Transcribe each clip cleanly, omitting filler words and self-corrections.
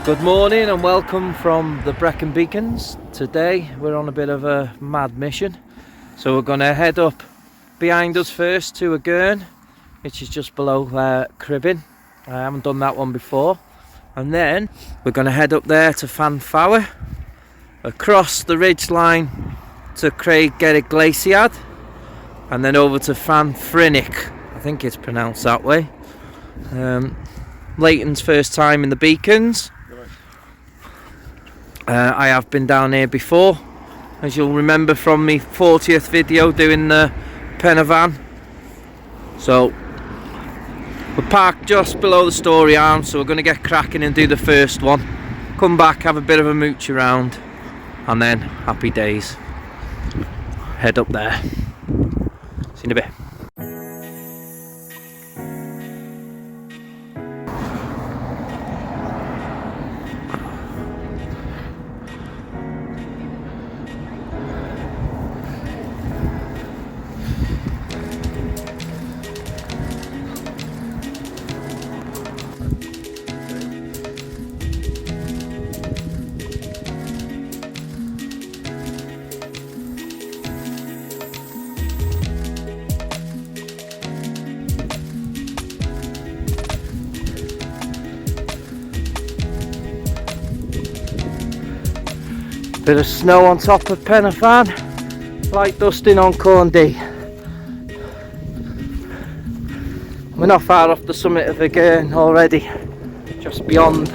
Good morning and welcome from the Breacon Beacons. Today we're on a bit of a mad mission, so we're going to head up behind us first to a Gurn, which is just below Cribbin. I haven't done that one before, and then we're going to head up there to Fawr, across the ridge line to Cerrig-Gleisiad, and then over to Fawr. I think it's pronounced that way. Leighton's first time in the Beacons. I have been down here before, as you'll remember from my 40th video doing the Van. So we're parked just below the story arm, so we're going to get cracking and do the first one, come back, have a bit of a mooch around, and then happy days, head up there. See you in a bit. Bit of snow on top of Van, light dusting on Corndy. We're not far off the summit of the Gurn already, just beyond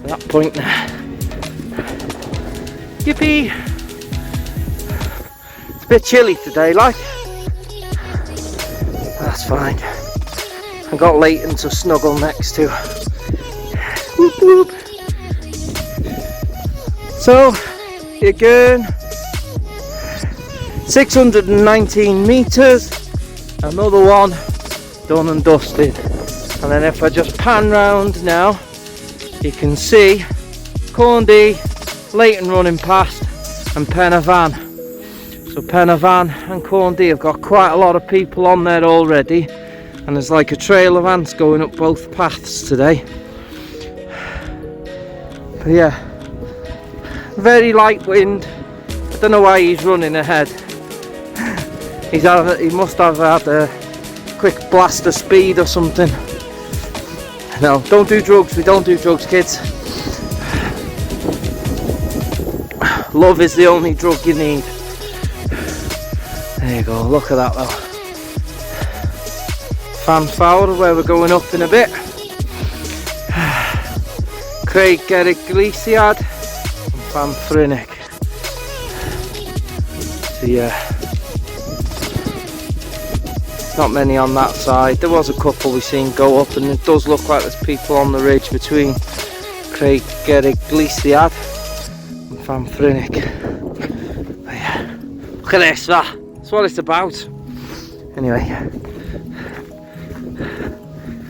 that point there. Yippee! It's a bit chilly today, like. That's fine. I've got Leighton to snuggle next to. Whoop whoop. So, your Gurn, 619 metres, another one done and dusted. And then if I just pan round now, you can see Corndy, Leighton running past, and Van. So Van and Corndy have got quite a lot of people on there already, and there's like a trail of ants going up both paths today. But yeah, very light wind. I don't know why he's running ahead. He must have had a quick blast of speed or something. No, don't do drugs. We don't do drugs, kids. Love is the only drug you need. There you go, look at that though. Fawr, where we're going up in a bit. Cerrig-Gleisiad, Fawr. So yeah, not many on that side. There was a couple we seen go up, and it does look like there's people on the ridge between Cerrig-Gleisiad and Fawr. But yeah, look at this, that's what it's about. Anyway,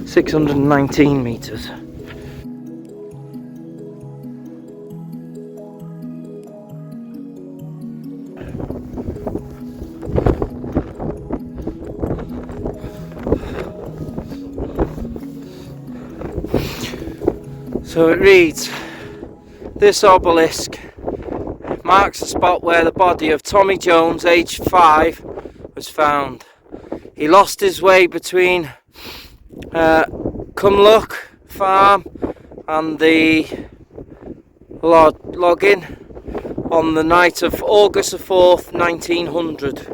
619 metres. So it reads, this obelisk marks the spot where the body of Tommy Jones, aged 5, was found. He lost his way between Cumlock Farm and the login on the night of August the 4th, 1900.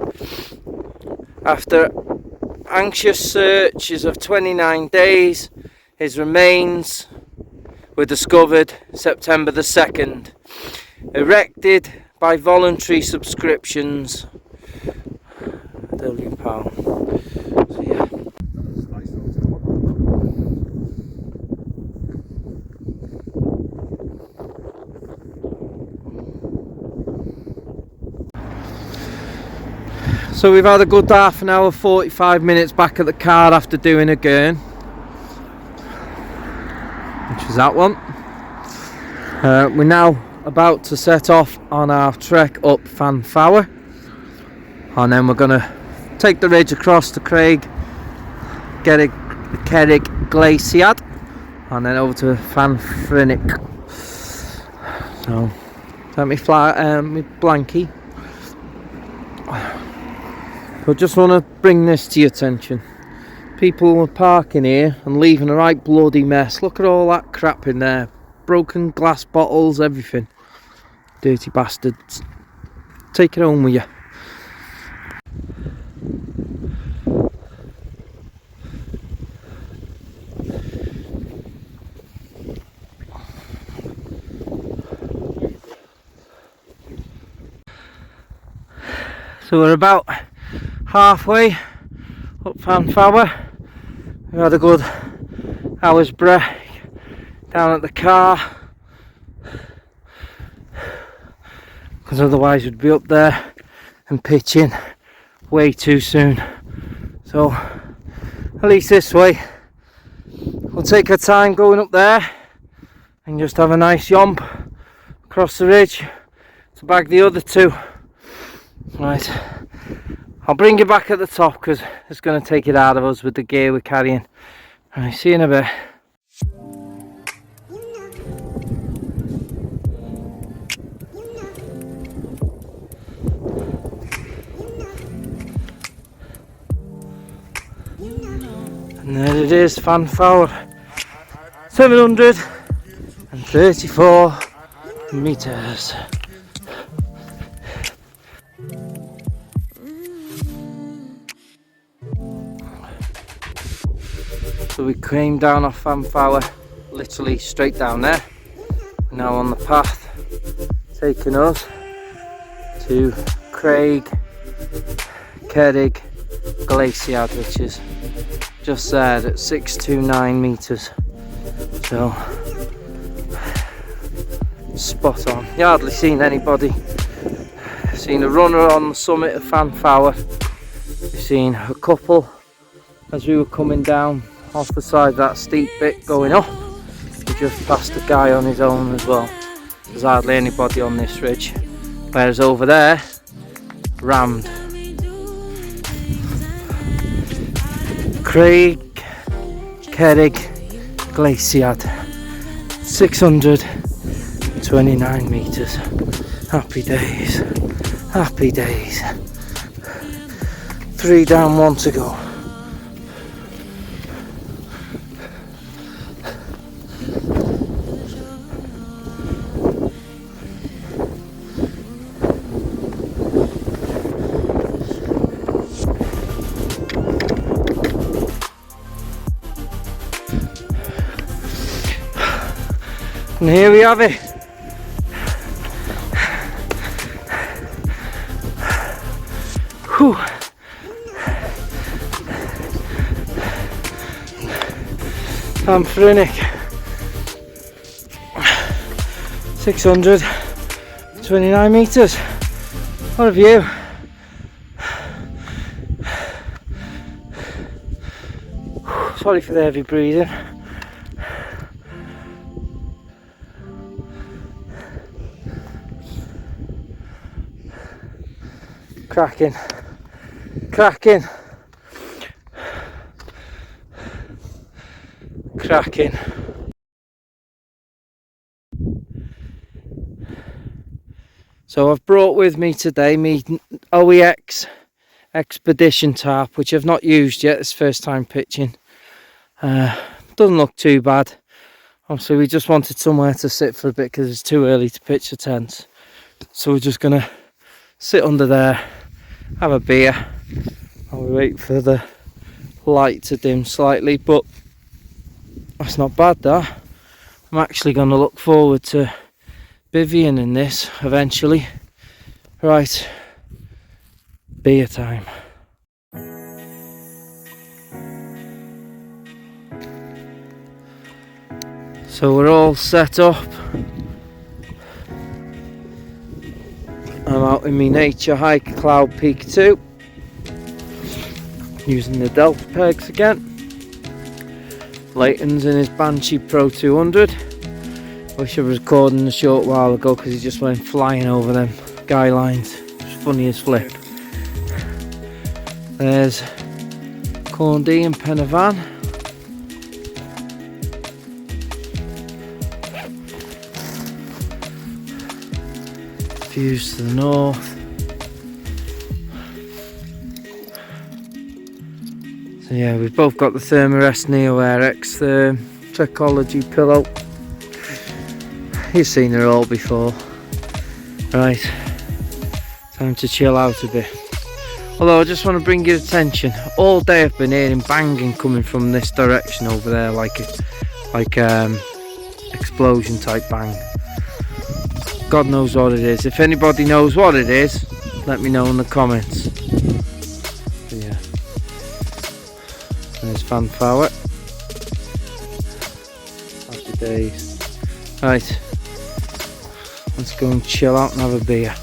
After anxious searches of 29 days, his remains were discovered September the 2nd, erected by voluntary subscriptions. £1 million. So yeah. So we've had a good half an hour, 45 minutes back at the car after doing a Gurn, which is that one. We're now about to set off on our trek up Fawr, and then we're going to take the ridge across to Cerrig-Gleisiad and then over to Fawr. So, let me fly my blankie. I just want to bring this to your attention. People are parking here and leaving a right bloody mess. Look at all that crap in there. Broken glass bottles, everything. Dirty bastards. Take it home with you. So we're about halfway up Fawr. We had a good hour's break down at the car, because otherwise we'd be up there and pitching way too soon. So at least this way we'll take our time going up there and just have a nice yomp across the ridge to bag the other two. Right, I'll bring you back at the top because it's going to take it out of us with the gear we're carrying. Right, see you in a bit. And there it is, Fawr, 734 meters. So we came down off Fawr, literally straight down there. Now on the path taking us to Cerrig-Gleisiad, which is just there at 629 meters. So spot on. You hardly seen anybody. Seen a runner on the summit of Fawr. We've seen a couple as we were coming down off the side of that steep bit going up. We just passed a guy on his own as well. There's hardly anybody on this ridge, whereas over there, rammed. Cerrig-Gleisiad, 629 meters. Happy days, happy days. 3 down, 1 to go. And here we have it. Whew. I'm frenetic. 629 meters. What a view. Sorry for the heavy breathing. Cracking, cracking, cracking. So I've brought with me today my OEX expedition tarp, which I've not used yet. It's first time pitching. Doesn't look too bad. Obviously we just wanted somewhere to sit for a bit because it's too early to pitch the tents. So we're just gonna sit under there, have a beer, while we wait for the light to dim slightly, but that's not bad that. I'm actually going to look forward to bivvying in this eventually. Right, beer time. So we're all set up. I'm out in my nature hike, Cloud Peak 2, using the Delta pegs again. Leighton's in his Banshee Pro 200. Wish I was recording a short while ago because he just went flying over them guy lines. It's funny as flip. There's Corndy and Penavan. Views to the north. So yeah, we've both got the Thermarest Neo Air X Trekology pillow. You've seen it all before. Right, time to chill out a bit. Although I just want to bring your attention, all day I've been hearing banging coming from this direction over there, like explosion type bang. God knows what it is. If anybody knows what it is, let me know in the comments. But yeah, there's Fawr. Happy days. Right, let's go and chill out and have a beer.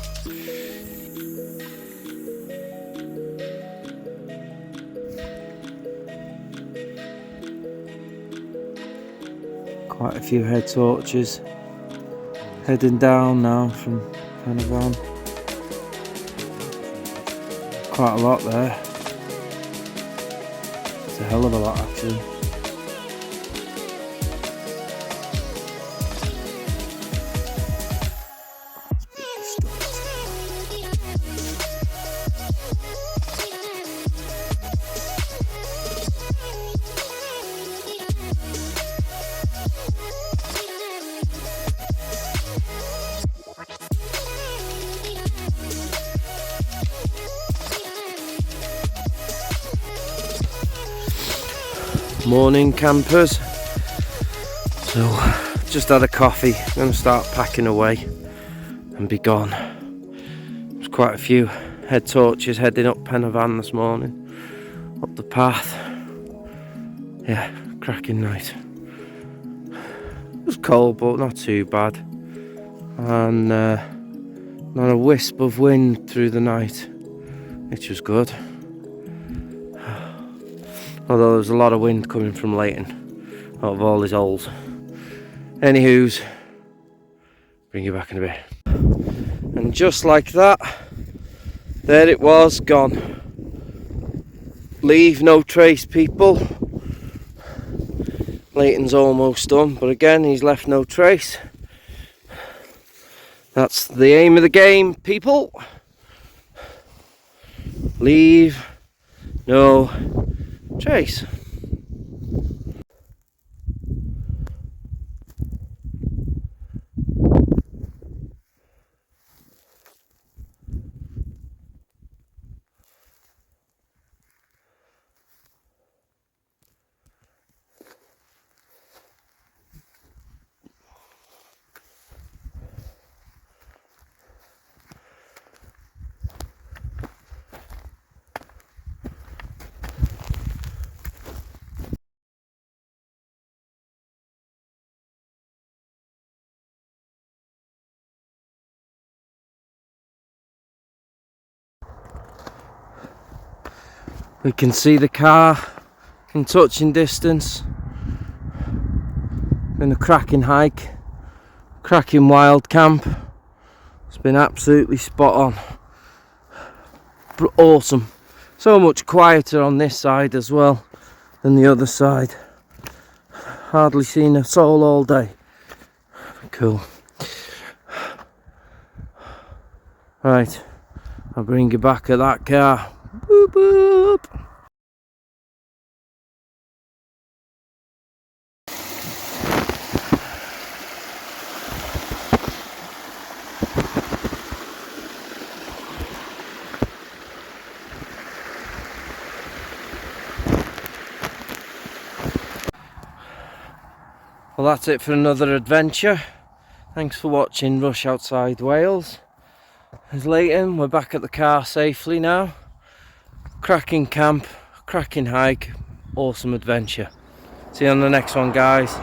Quite a few head torches. Heading down now from Penavon. Quite a lot there. It's a hell of a lot actually. Morning campers. So just had a coffee, I'm going to start packing away and be gone. There's quite a few head torches heading up Penavon this morning, up the path. Yeah, cracking night. It was cold but not too bad, and not a wisp of wind through the night, which was good. Although there was a lot of wind coming from Leighton, out of all his holes. Anywho's, bring you back in a bit. And just like that, there it was, gone. Leave no trace, people. Leighton's almost done, but again, he's left no trace. That's the aim of the game, people. Leave no trace. We can see the car in touching distance. Been a cracking hike, cracking wild camp. It's been absolutely spot on. Awesome. So much quieter on this side as well than the other side. Hardly seen a soul all day. Cool. Right, I'll bring you back at that car. Boop boop. Well, that's it for another adventure. Thanks for watching Rush Outside Wales. There's Leighton, we're back at the car safely now. Cracking camp, cracking hike, awesome adventure. See you on the next one, guys.